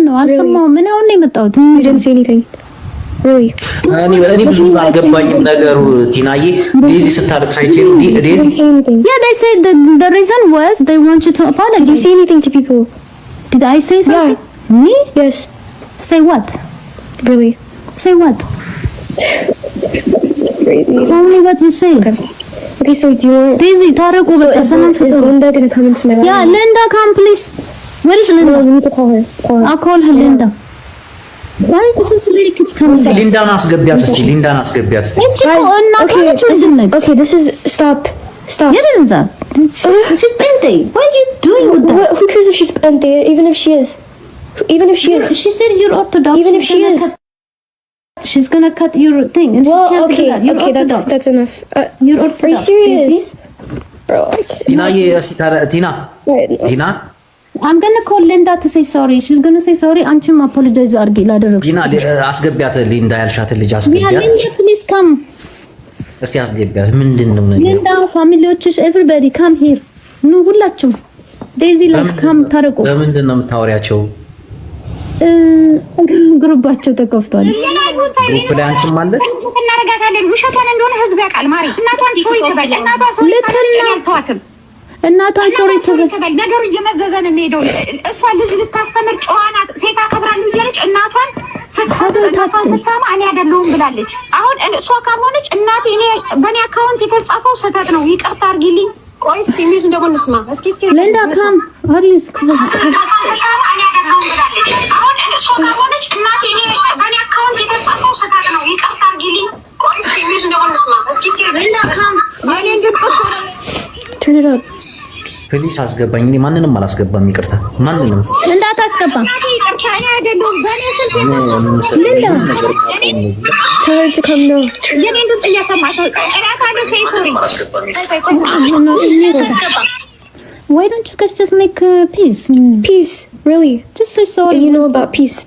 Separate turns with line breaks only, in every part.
ምንድነው? አልሰማሁም። ምን አሁን ነው የመጣሁት?
You didn't say anything. Really?
እኔ ብዙ አልገባኝም ነገሩ ቲናዬ ዴዚ ስታለቅስ አይቼ ዴዚ
Yeah, they said the reason was they want you to apologize.
Did you say anything to people?
Did I say something?
Yeah.
Me?
Yes.
Say what?
Really?
Say what?
That's crazy.
Tell me what you say.
Okay, so do you want...
Daisy, ታረቁ በቃ ሰላም
Is Linda gonna come into my life?
Yeah, Linda, come please. Where is Linda?
No, you need to call her.
I'll call her Linda. Why is this lady keeps coming back?
ሊንዳን አስገቢያት እስቲ ሊንዳን አስገቢያት እስቲ
Okay, this is... Stop.
What is that? She's Bente. What are you doing with that?
Who cares if she's Bente? Even if she is.
She said you're Orthodox.
Even if she is.
She's gonna cut your thing. And
Well,
she can't
okay,
do that. You're
okay,
Orthodox.
that's enough.
You're Orthodox.
Are you serious? Bro, I can't.
ቲናዬ እስቲ ቲና ቲና
I'm gonna call Linda to say sorry. She's gonna say sorry. አንቺም apologize አድርጊ ላደረግሽ።
ቲና አስገቢያት ሊንዳ ያልሻትን ልጅ
Yeah,
አስገቢያት
Linda, please come.
እስቲ አስገቢያት ምንድነው ነገር
Linda, ፋሚሊዎችሽ everybody come here. ኑ ሁላችሁም ዴዚ ላይ come ታረቁ።
በምንድን ነው የምታወሪያቸው?
ግሩባቸው ተከፍቷል።
ግሩፕ ላይ አንቺም አለሽ?
እናረጋታለን። ውሸቷን እንደሆነ ህዝብ ያውቃል። ማሪ እናቷን ሶሪ ትበል። እናቷን ሶሪ ትበል።
እናቷን ሶሪ ትበል።
ነገሩ እየመዘዘ ነው የሚሄደው። እሷ ልጅ ልታስተምር ጨዋ ናት፣ ሴት አከብራለሁ እያለች እናቷን ስትሰማ እኔ አይደለሁም ብላለች። አሁን እሷ ካልሆነች እናቴ እኔ በእኔ አካውንት የተጻፈው ስህተት ነው ይቅርታ አድርጊልኝ። ቆይ እስኪ ሚዩዝ ደግሞ እንስማ እስኪ
ሌንዳ ካም አሪስ
Turn it up.
ፕሊስ አስገባኝ። እኔ ማንንም አላስገባም። ይቅርታ ማንንም
እንዳታስገባ።
Tell her to come now.
Why don't you guys just make peace?
Peace, really?
Just say sorry.
And you know about peace.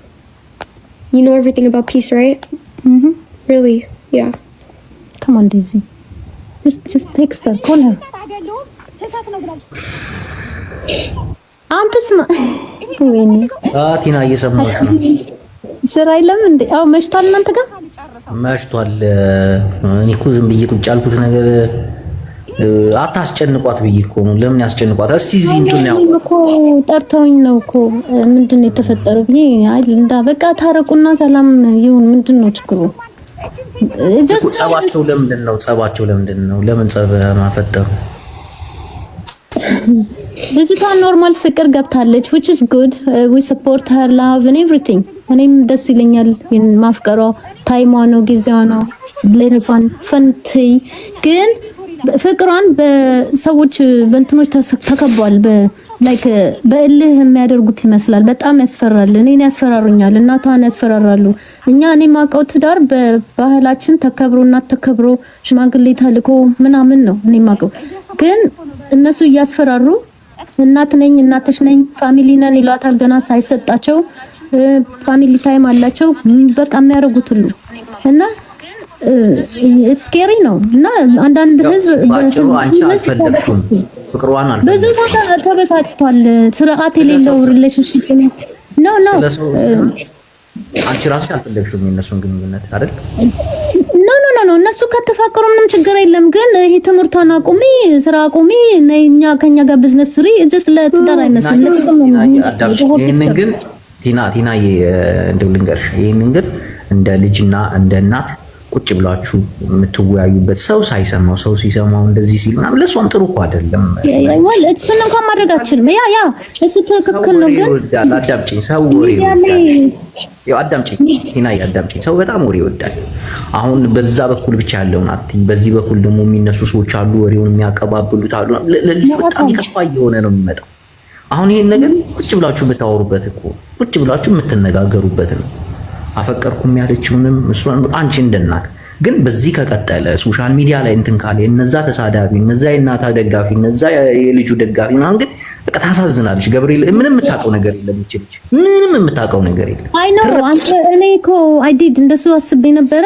You know everything about peace, right?
Mhm.
Really? Yeah.
Come on, Daisy. Just text her. Call her. አንተስ ወይኔ
ቲና እየሰማሁሽ ነው።
ስራ የለም እንዴ? አዎ መሽቷል። እናንተ ጋር
መሽቷል። እኔ እኮ ዝም ብዬ ቁጭ ያልኩት ነገር አታስጨንቋት ብዬ እኮ ነው። ለምን ያስጨንቋት? እስቲ እዚህ እንትን ያው
እኮ ጠርተውኝ ነው እኮ ምንድነው የተፈጠረው ብዬ አይ እንዳ በቃ ታረቁና ሰላም ይሁን። ምንድነው ችግሩ?
ጸባቸው ለምንድን ነው? ለምን ጸብ ማፈጠሩ?
ልጅቷ ኖርማል ፍቅር ገብታለች which is good. We support her love and everything. እኔም ደስ ይለኛል ማፍቀሯ። ታይሟ ነው ጊዜዋ ነው ለርፋን ፈንቲ ግን ፍቅሯን በሰዎች በእንትኖች ተከቧል። ላይክ በእልህ የሚያደርጉት ይመስላል። በጣም ያስፈራል። እኔን ያስፈራሩኛል፣ እናቷን ያስፈራራሉ። እኔ ማውቀው ትዳር በባህላችን ተከብሮና ተከብሮ ሽማግሌ ተልኮ ምናምን ነው እኔ ማውቀው። ግን እነሱ እያስፈራሩ እናትሽ ነኝ ፋሚሊ ነን ይሏታል። ገና ሳይሰጣቸው ፋሚሊ ታይም አላቸው በቃ የሚያደርጉት ሁሉ እና ስኬሪ ነው። እና አንዳንድ ህዝብ
ባጭሩ አንቺ አልፈለግሽም ፍቅሯን
ብዙ ተበሳጭቷል። ስርዓት የሌለው ሪሌሽንሺፕ ነው።
አንቺ ራስሽ አልፈለግሽም የነሱን ግንኙነት አይደል?
ኖ እነሱ ከተፋቀሩ ምንም ችግር የለም። ግን ይሄ ትምህርቷን አቁሚ፣ ስራ አቁሚ፣ እኛ ከኛ ጋር ቢዝነስ ስሪ just ለትዳር አይመስልም።
ይሄንን ግን ቲና እንደው ልንገርሽ፣ ይሄንን ግን እንደ ልጅና እንደ እናት ቁጭ ብላችሁ የምትወያዩበት ሰው ሳይሰማው ሰው ሲሰማው እንደዚህ ሲል ምናምን ለሷም ጥሩ እኮ አይደለም።
ወይ እሱን እንኳን ማድረግ አትችልም። ያ እሱ ትክክል ነው። ግን
አዳምጪኝ፣ ሰው ወሬ አዳምጪኝ ቲና አዳምጪኝ። ሰው በጣም ወሬ ይወዳል። አሁን በዛ በኩል ብቻ ያለውን አትይ፣ በዚህ በኩል ደግሞ የሚነሱ ሰዎች አሉ፣ ወሬውን የሚያቀባብሉት አሉ። ለልጅ በጣም ይከፋ እየሆነ ነው የሚመጣው። አሁን ይሄን ነገር ቁጭ ብላችሁ የምታወሩበት እኮ ቁጭ ብላችሁ የምትነጋገሩበት ነው። አፈቀርኩም ያለችውንም እሷን አንቺ እንደናት ግን በዚህ ከቀጠለ ሶሻል ሚዲያ ላይ እንትን ካለ እነዛ ተሳዳቢ እነዛ የእናታ ደጋፊ እነዛ የልጁ ደጋፊ ማለት ግን በቃ ታሳዝናለች። ገብርኤል ምንም የምታውቀው ነገር የለም። እቺ ምንም የምታውቀው ነገር የለም።
አይ ነው እኔ እኮ አይ ዲድ እንደሱ አስቤ ነበረ።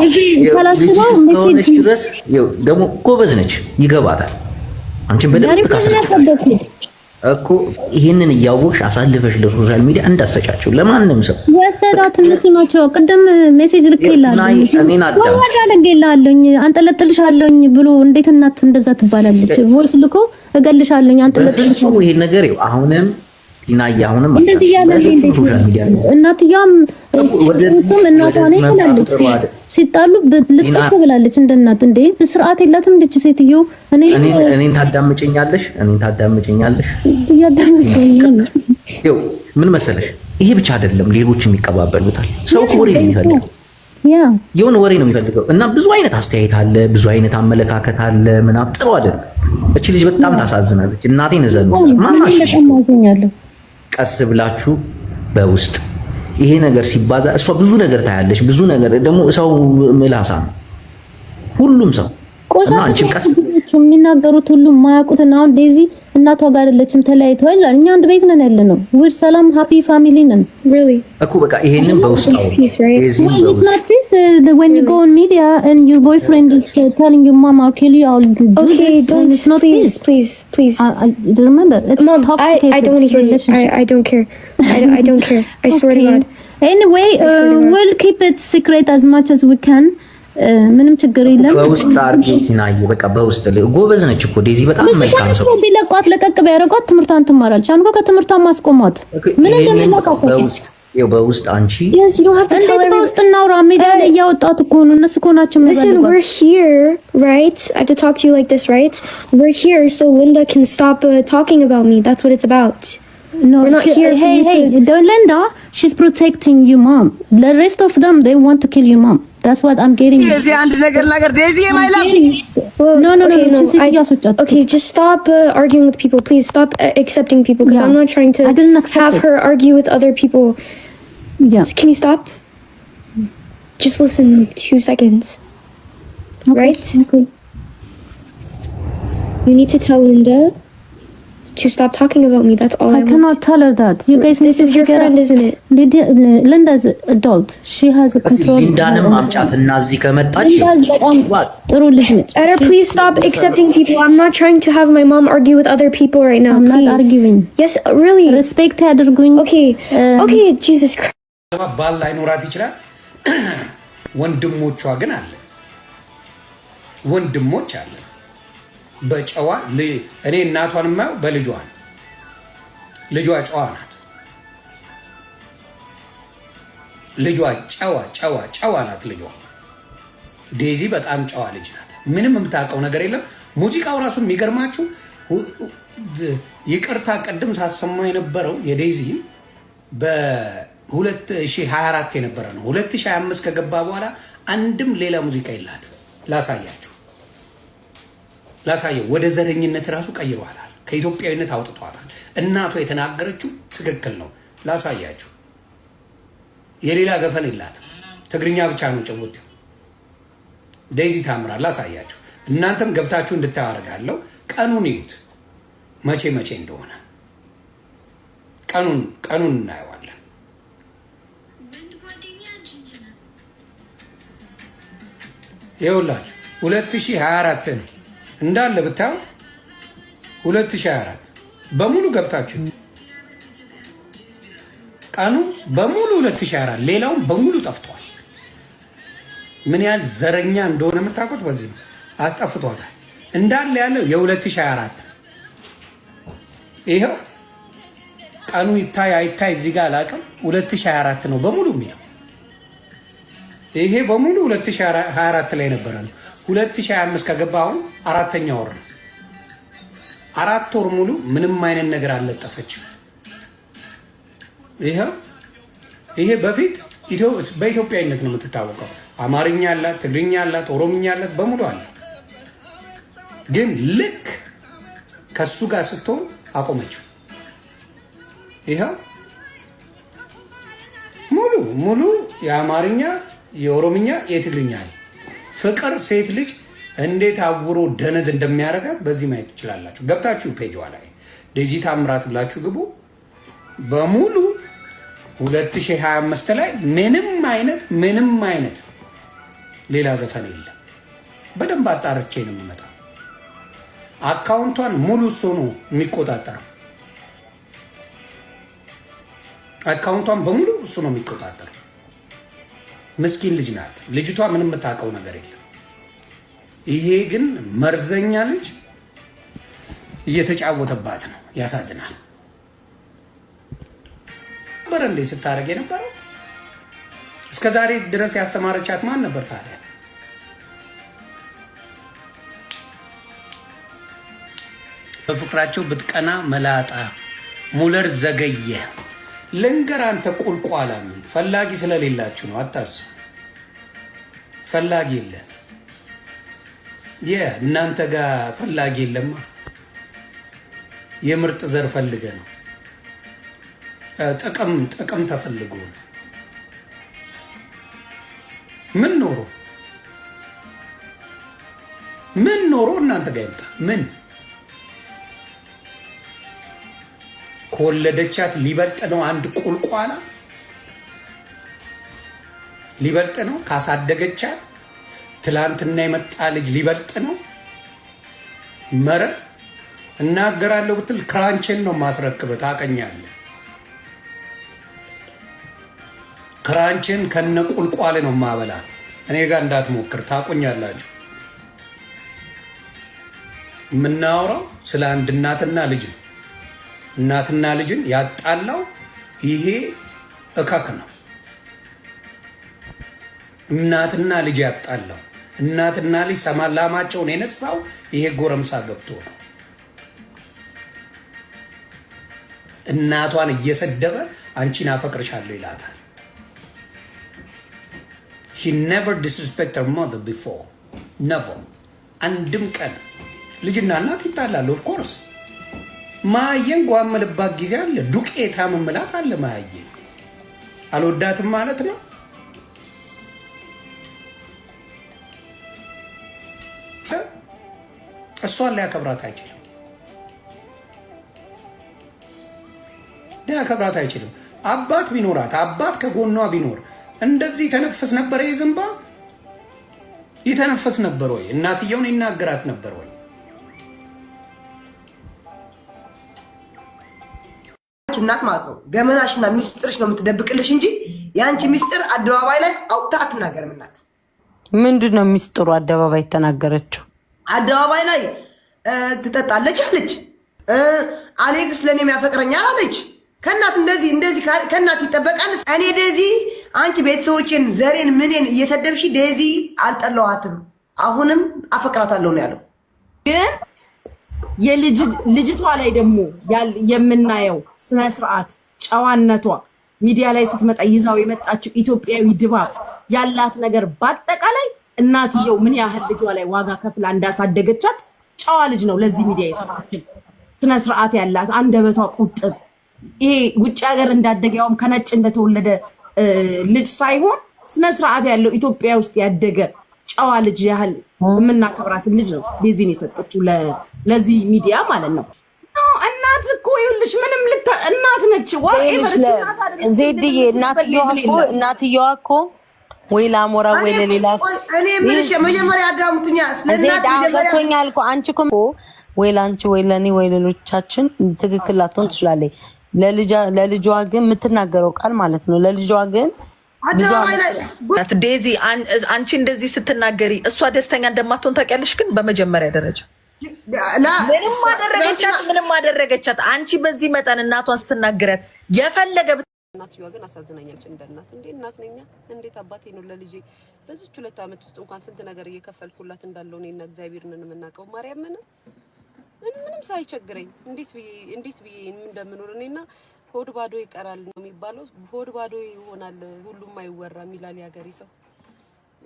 እሺ ሳላስበው
ሜሴጅ ድረስ ደግሞ ጎበዝ ነች፣ ይገባታል። አንቺን በደንብ እኮ ይሄንን እያወቅሽ አሳልፈሽ ለሶሻል ሚዲያ እንዳሰጫቸው ለማንም ሰው
ወሰዳት እነሱ ናቸው። ቅድም ሜሴጅ ልኬላለሁ አንጠለጥልሻለሁኝ ብሎ እንዴት እናት እንደዛ ትባላለች? ቮይስ ልኮ እገልሻለሁኝ አንጠለጥልሻለሁ።
ይሄ ነገር ይኸው አሁንም ቲናዬ አሁንም
እንደዚህ ያለ ሶሻል ሚዲያ እናትያም ወደዚህ እናቷ ነው ይላለች። ሲጣሉ ልጥፍ ብላለች እንደ እናት እንዴ ስርዓት የላትም እንዴ ሴትዮ?
እኔን ታዳምጪኛለሽ? ይኸው ምን መሰለሽ፣ ይሄ ብቻ አይደለም፣ ሌሎችም ይቀባበሉታል። ሰው ወሬ ነው የሚፈልገው፣ የሆነ ወሬ ነው የሚፈልገው እና ብዙ አይነት አስተያየት አለ፣ ብዙ አይነት አመለካከት አለ። ምናምን ጥሩ አይደለም። እቺ ልጅ በጣም ታሳዝናለች። እናቴን እዘኑ ማናችሁ ቀስ ብላችሁ በውስጥ ይሄ ነገር ሲባዛ እሷ ብዙ ነገር ታያለሽ። ብዙ ነገር ደግሞ ሰው ምላሳ ነው ሁሉም ሰው እና አንቺም ቀስ
የሚናገሩት ሁሉ የማያውቁትና አሁን ዴዚ እናቷ ጋር አይደለችም፣ ተለያይተዋል። እኛ አንድ ቤት ነን ያለነው ዊር ሰላም ሃፒ ፋሚሊ ነን
እኮ በቃ ይሄንን በውስጥ
when you go on media and your boyfriend is telling your mom I'll kill you, I'll do this, it's not
please
remember it's
Mom,
toxic.
I don't want to hear you. I don't care. I don't care. I swear to God.
Anyway, we'll keep it secret as much as we can. ምንም ችግር የለም።
በውስጥ አርጌቲናዬ በቃ በውስጥ ጎበዝ ነች እኮ ዴዚ፣ በጣም መልካም ሰው።
ቢለቋት ለቀቅ ቢያደርጓት ትምህርቷን ትማራለች። አንጎ ከትምህርቷን ማስቆማት ምን እንደሚያውቃት
በውስጥ አንቺ
Yes, you don't have to tell everyone.
በውስጥ እናውራ። ሜዳ ላይ ያወጣት እኮ ነው እነሱ እኮ ናቸው።
Listen, we're here, right? I have to talk to you like this, right? We're here so Linda can stop talking about me. That's what it's about.
No,
we're not here for you to...
Linda, she's protecting you, mom. The rest of them, they want to kill your mom. That's what I'm getting.
Daisy, and Daisy, my love.
No.
Okay, just stop arguing with people. Please stop accepting people because I'm not trying to have her argue with other people.
Yeah.
Can you stop? Just listen, like 2 seconds.
Okay.
Right?
Okay.
You need to tell Linda to stop talking about me. That's all I want.
I cannot tell her that. You guys
This is your friend, isn't it?
Linda's adult. She has a control.
ሊንዳንም ማምጫትና እዚህ ከመጣች
ጥሩ ልጅ ነች።
Etta, please stop accepting people. I'm not trying to have my mom argue with other people right now.
I'm
please.
not arguing.
Yes, really.
Respect ያድርጉኝ።
Okay. Okay, Jesus Christ.
ባል ላይኖራት ይችላል። ወንድሞቿ ግን አለ። ወንድሞች አለ። በጨዋ እኔ እናቷን ማየው በልጇ ነው። ልጇ ጨዋ ናት። ልጇ ጨዋ ናት። ልጇ ዴዚ በጣም ጨዋ ልጅ ናት። ምንም የምታውቀው ነገር የለም። ሙዚቃው ራሱ የሚገርማችሁ ይቅርታ ቅድም ሳሰማ የነበረው የዴዚ በ2024 የነበረ ነው። 2025 ከገባ በኋላ አንድም ሌላ ሙዚቃ የላትም። ላሳየው ወደ ዘረኝነት ራሱ ቀይሯታል። ከኢትዮጵያዊነት አውጥቷታል። እናቷ የተናገረችው ትክክል ነው። ላሳያችሁ። የሌላ ዘፈን የላትም። ትግርኛ ብቻ ነው ጭውውት። ዴዚ ታምራል። ላሳያችሁ። እናንተም ገብታችሁ እንድታዩ አደርጋለሁ። ቀኑን ይዩት፣ መቼ እንደሆነ ቀኑን እናየዋለን። ይኸውላችሁ 2024 ነው እንዳለ ብታዩት 2024 በሙሉ ገብታችሁ ቀኑ በሙሉ 2024 ሌላውን በሙሉ ጠፍቷል። ምን ያህል ዘረኛ እንደሆነ የምታውቁት በዚህ ነው። አስጠፍቷታል። እንዳለ ያለው የ2024 ይሄው ቀኑ ይታይ አይታይ እዚህ ጋር አላውቅም። 2024 ነው በሙሉ የሚለው። ይሄ በሙሉ 2024 ላይ ነበረ ነው። 2025 ከገባ አሁን 4ኛ ወር ነው። 4 ወር ሙሉ ምንም አይነት ነገር አልለጠፈችም። ይሄ በፊት በኢትዮጵያዊነት ነው የምትታወቀው። አማርኛ አላት፣ ትግርኛ አላት፣ ኦሮምኛ አላት፣ በሙሉ አለ። ግን ልክ ከሱ ጋር ስትሆን አቆመችው። ይሄው ሙሉ የአማርኛ፣ የኦሮምኛ፣ የትግርኛ አለ። ፍቅር ሴት ልጅ እንዴት አውሮ ደነዝ እንደሚያደርጋት በዚህ ማየት ትችላላችሁ። ገብታችሁ ፔጇ ላይ ዴዚ ታምራት ብላችሁ ግቡ። በሙሉ 2025 ላይ ምንም አይነት ሌላ ዘፈን የለም። በደንብ አጣርቼ ነው የምመጣው። አካውንቷን ሙሉ እሱ ነው የሚቆጣጠረው። አካውንቷን በሙሉ እሱ ነው የሚቆጣጠረው። ምስኪን ልጅ ናት ልጅቷ፣ ምንም የምታውቀው ነገር የለም። ይሄ ግን መርዘኛ ልጅ እየተጫወተባት ነው። ያሳዝናል። ነበር እንዴ ስታረግ የነበረው? እስከ ዛሬ ድረስ ያስተማረቻት ማን ነበር ታዲያ? በፍቅራቸው ብትቀና መላጣ ሙለር ዘገየ። ልንገር አንተ ቁልቋላም ፈላጊ ስለሌላችሁ ነው። አታስብ። ፈላጊ የለ እናንተ ጋር ፈላጊ የለማ። የምርጥ ዘር ፈልገ ነው። ጥቅም ተፈልጎ ነው። ምን ኖሮ እናንተ ጋር ይምጣ? ምን ከወለደቻት ሊበልጥ ነው? አንድ ቁልቋላ ሊበልጥ ነው? ካሳደገቻት ትላንትና የመጣ ልጅ ሊበልጥ ነው? መረን እናገራለሁ ብትል ክራንችን ነው ማስረክበ። ታቀኛለህ። ክራንችን ከነ ቁልቋል ነው ማበላ። እኔ ጋር እንዳትሞክር። ታቆኛላችሁ። የምናወራው ስለ አንድ እናትና ልጅ ነው። እናትና ልጅን ያጣላው ይሄ እከክ ነው። እናትና ልጅ ያጣላው፣ እናትና ልጅ ሰላማቸውን የነሳው ይሄ ጎረምሳ ገብቶ ነው። እናቷን እየሰደበ አንቺን አፈቅርሻለሁ ይላታል። she never disrespect her mother before, never። አንድም ቀን ልጅና እናት ይጣላሉ። of course ማየን ጓመልባት ጊዜ አለ። ዱቄታ መምላት አለ። ማየ አልወዳትም ማለት ነው። እሷን ሊያከብራት አይችልም። ሊያከብራት አይችልም። አባት ቢኖራት፣ አባት ከጎኗ ቢኖር እንደዚህ ተነፈስ ነበር። ይዝምባ ይተነፈስ ነበር ወይ? እናትየውን ይናገራት ነበር ወይ?
እናት ማለት ነው ገመናሽና ሚስጥርሽ ነው የምትደብቅልሽ እንጂ ያንቺ ሚስጥር አደባባይ ላይ አውጥታ አትናገርም። እናት
ምንድነው ሚስጥሩ? አደባባይ ተናገረችው።
አደባባይ ላይ ትጠጣለች አለች። አሌክስ ለኔም ያፈቅረኛል አለች። ከእናት እንደዚህ ከእናት ይጠበቃል። እኔ ዴዚ አንቺ ቤተሰቦችን ዘሬን ምንን እየሰደብሽ ዴዚ አልጠላዋትም፣ አሁንም አፈቅራታለሁ ነው ያለው።
ግን ልጅቷ ላይ ደግሞ የምናየው ስነ ስርዓት ጨዋነቷ ሚዲያ ላይ ስትመጣ ይዛው የመጣችው ኢትዮጵያዊ ድባብ ያላት ነገር በአጠቃላይ እናትየው ምን ያህል ልጇ ላይ ዋጋ ከፍላ እንዳሳደገቻት ጨዋ ልጅ ነው ለዚህ ሚዲያ የሰጣችን። ስነ ስርዓት ያላት አንደበቷ ቁጥብ፣ ይሄ ውጭ ሀገር እንዳደገ ያውም ከነጭ እንደተወለደ ልጅ ሳይሆን ስነ ስርዓት ያለው ኢትዮጵያ ውስጥ ያደገ ጨዋ ልጅ ያህል የምናከብራትን ልጅ ነው ዴዚን የሰጠችው ለዚህ ሚዲያ ማለት ነው። እናት እኮ ይኸውልሽ ምንም እናት ነች።
ዜድዬ እናትየዋ እኮ ወይ ለአሞራ ወይ ለሌላ
እኔ ምንሽ መጀመሪያ አዳምጡኛ። ስለናት
ገብቶኛል እኮ አንቺ እኮ ወይ ለአንቺ ወይ ለኔ ወይ ለሌሎቻችን ትክክል ላትሆን ትችላለች። ለልጇ ግን የምትናገረው ቃል ማለት ነው። ለልጇ ግን
ዴዚ አንቺ እንደዚህ ስትናገሪ እሷ ደስተኛ እንደማትሆን ታውቂያለሽ። ግን በመጀመሪያ ደረጃ ምንም አደረገቻት አንቺ በዚህ መጠን እናቷን ስትናገረት የፈለገ
እናትየዋ ግን አሳዝናኛለች። እንደ እናት እንዴ እናት ነኛ እንዴት አባቴ ነው ለልጄ በዚች 2 ዓመት ውስጥ እንኳን ስንት ነገር እየከፈልኩላት እንዳለው እኔና እግዚአብሔርን የምናውቀው ማርያምን ምንም ሳይቸግረኝ እንዴት ብዬ እንደምኖር እኔና ሆድ ባዶ ይቀራል ነው የሚባለው። ሆድ ባዶ ይሆናል ሁሉም አይወራም ይላል ያገሬ ሰው።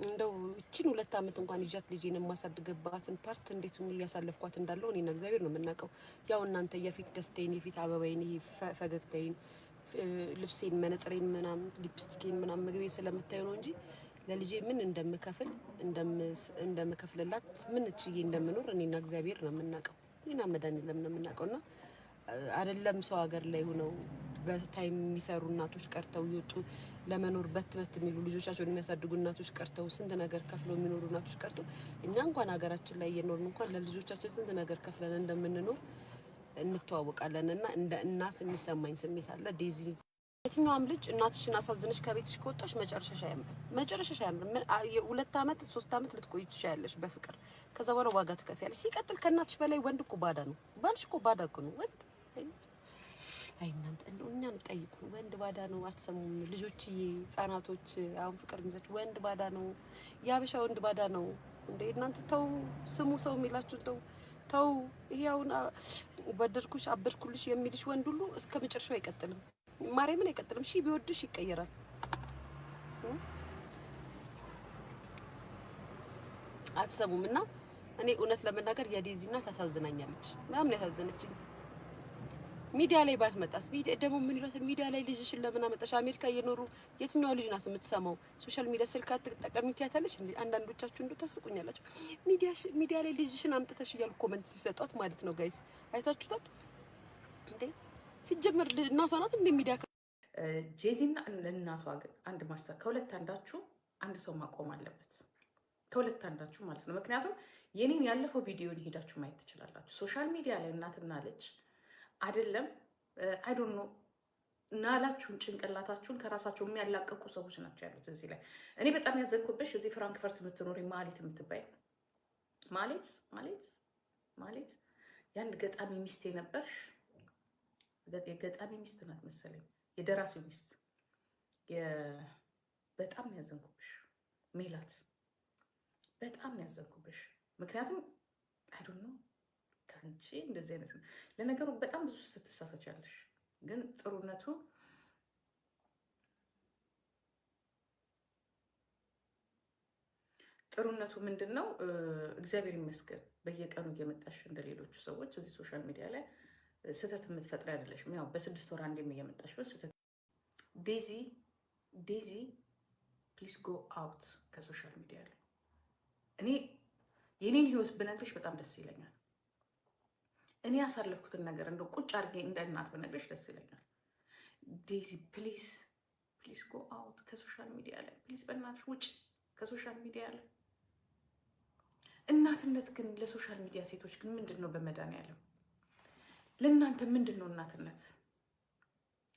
እንደው እቺን 2 ዓመት እንኳን ይጃት ልጄን የማሳድግባትን ፓርት እንዴት እያሳለፍኳት እንዳለው እኔና እግዚአብሔር ነው የምናውቀው። ያው እናንተ የፊት ደስታዬን የፊት አበባዬን ፈገግታዬን ልብሴን መነጽሬን ምናምን ሊፕስቲኬን ምናምን ምግቤን ስለምታዩ ነው እንጂ ለልጄ ምን እንደምከፍልላት ምን እችዬ እንደምኖር እኔና እግዚአብሔር ነው የምናውቀው። እኔና መድኃኒዓለም ነው የምናውቀውና አይደለም ሰው ሀገር ላይ ሆነው በታይም የሚሰሩ እናቶች ቀርተው ይወጡ ለመኖር በት የሚሉ ልጆቻቸውን የሚያሳድጉ እናቶች ቀርተው ስንት ነገር ከፍለው የሚኖሩ እናቶች ቀርተው እኛ እንኳን ሀገራችን ላይ እየኖርን እንኳን ለልጆቻችን ስንት ነገር ከፍለን እንደምንኖር እንተዋወቃለን። እና እንደ እናት የሚሰማኝ ስሜት አለ ዴዚ የትኛውም ልጅ እናትሽን አሳዝነሽ ከቤትሽ ከወጣሽ መጨረሻሽ አያምርም። 2 ዓመት 3 ዓመት ልትቆይ ትችያለሽ በፍቅር። ከዛ በኋላ ዋጋ ትከፍያለሽ። ሲቀጥል ከእናትሽ በላይ ወንድ እኮ ባዳ ነው። ባልሽ እኮ ባዳ እኮ ነው ወንድ። አይ እናንተ እንደው እኛን ጠይቁ። ወንድ ባዳ ነው። አትሰሙም ልጆችዬ፣ ህጻናቶች አሁን ፍቅር የሚይዛችሁ ወንድ ባዳ ነው። ያበሻ ወንድ ባዳ ነው እንዴ እናንተ ተው። ስሙ ሰው የሚላችሁ ተው። ይሄ አሁን ወደድኩሽ አበድኩልሽ የሚልሽ ወንድ ሁሉ እስከ መጨረሻው አይቀጥልም። ማርያምን አይቀጥልም። እሺ ቢወድሽ ይቀየራል። አትሰሙም። እና እኔ እውነት ለመናገር የዴዚ እናት ታሳዝናኛለች። ምናምን ያሳዝነችኝ ሚዲያ ላይ ባትመጣስ ሚዲያ ደግሞ ምን ይላል? ሚዲያ ላይ ልጅሽን ለምን አመጣሽ? አሜሪካ እየኖሩ የትኛው ልጅ ናት የምትሰማው? ሶሻል ሚዲያ ስልክ አትጠቀሚ ትያታለች እንዴ? አንዳንዶቻችሁ እንደው ታስቁኛላችሁ። ሚዲያ ላይ ልጅሽን አምጥተሽ እያሉ ኮሜንት ሲሰጧት ማለት ነው። ጋይስ አይታችሁታል እንዴ? ሲጀመር እናቷ ናት እንደ ሚዲያ
ጄዚና እናቷ ግን አንድ ማስተር ከሁለት አንዳችሁ አንድ ሰው ማቆም አለበት። ከሁለት አንዳችሁ ማለት ነው። ምክንያቱም የኔን ያለፈው ቪዲዮን ሄዳችሁ ማየት ትችላላችሁ። ሶሻል ሚዲያ ላይ እናትና ልጅ አይደለም አይ ዶንት ኖ ናላችሁን ጭንቅላታችሁን ከራሳቸው የሚያላቀቁ ሰዎች ናቸው ያሉት እዚህ ላይ። እኔ በጣም ያዘንኩብሽ እዚህ ፍራንክፈርት የምትኖሪ ማለት የምትባይ ማለት የአንድ ገጣሚ ሚስት ነበርሽ። የገጣሚ ሚስት ናት መሰለኝ፣ የደራሲው ሚስት። በጣም ያዘንኩብሽ ሜላት፣ በጣም ያዘንኩብሽ። ምክንያቱም አይ ዶንት ኖ ከአንቺ እንደዚህ አይነት ለነገሩ በጣም ብዙ ስትሳሳቻለሽ፣ ግን ጥሩነቱ ምንድን ነው? እግዚአብሔር ይመስገን በየቀኑ እየመጣሽ እንደ ሌሎቹ ሰዎች እዚህ ሶሻል ሚዲያ ላይ ስህተት የምትፈጥሪ አይደለሽም። ያው በ6 ወር አንዴም እየመጣሽ ስህተት። ዴዚ ፕሊዝ ጎ አውት ከሶሻል ሚዲያ ላይ። እኔ የኔን ህይወት ብነግርሽ በጣም ደስ ይለኛል። እኔ ያሳለፍኩትን ነገር እንደው ቁጭ አድርጌ እንደ እናት ብነግርሽ ደስ ይለኛል። ዴዚ ፕሊዝ ጎ አውት ከሶሻል ሚዲያ ላይ ፕሊዝ፣ በእናትሽ ውጭ ከሶሻል ሚዲያ ላይ። እናትነት ግን ለሶሻል ሚዲያ ሴቶች ግን ምንድን ነው በመድኃኒዓለም ለእናንተ ምንድን ነው እናትነት?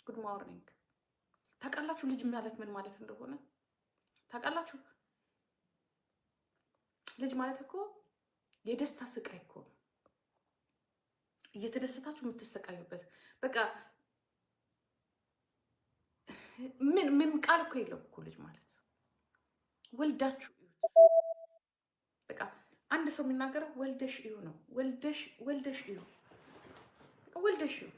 ጉድ ሞርኒንግ። ታውቃላችሁ ልጅ ማለት ምን ማለት እንደሆነ ታውቃላችሁ? ልጅ ማለት እኮ የደስታ ስቃይ እኮ ነው። እየተደሰታችሁ የምትሰቃዩበት በቃ ምን ቃል እኮ የለውም እኮ ልጅ ማለት። ወልዳችሁ በቃ አንድ ሰው የሚናገረው ወልደሽ እዩ ነው። ወልደሽ እዩ ወልደሽ እዩ።